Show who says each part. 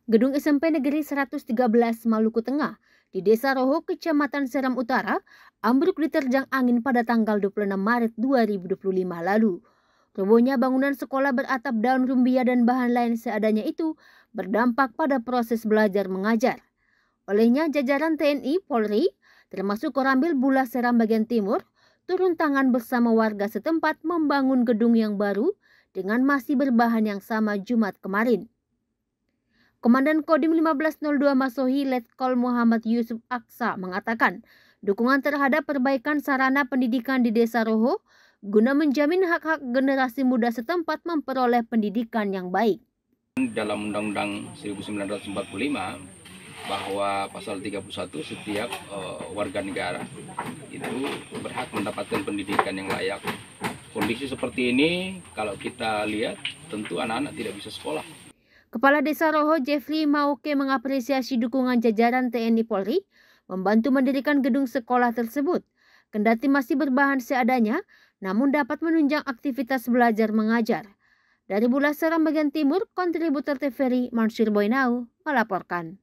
Speaker 1: Gedung SMP Negeri 113 Maluku Tengah di Desa Roho, Kecamatan Seram Utara, ambruk diterjang angin pada tanggal 26 Maret 2025 lalu. Robohnya bangunan sekolah beratap daun rumbia dan bahan lain seadanya itu berdampak pada proses belajar mengajar. Olehnya jajaran TNI Polri, termasuk Korambil Bula Seram bagian timur, turun tangan bersama warga setempat membangun gedung yang baru dengan masih berbahan yang sama Jumat kemarin. Komandan Kodim 1502 Masohi Letkol Muhammad Yusuf Aksa mengatakan dukungan terhadap perbaikan sarana pendidikan di Desa Roho guna menjamin hak-hak generasi muda setempat memperoleh pendidikan yang baik.
Speaker 2: Dalam Undang-Undang 1945 bahwa pasal 31 setiap warga negara itu berhak mendapatkan pendidikan yang layak. Kondisi seperti ini kalau kita lihat tentu anak-anak tidak bisa sekolah.
Speaker 1: Kepala Desa Roho Jeffrey Mauke mengapresiasi dukungan jajaran TNI Polri membantu mendirikan gedung sekolah tersebut. Kendati masih berbahan seadanya, namun dapat menunjang aktivitas belajar mengajar. Dari Bula Seram bagian timur, kontributor TVRI Mansur Boynau melaporkan.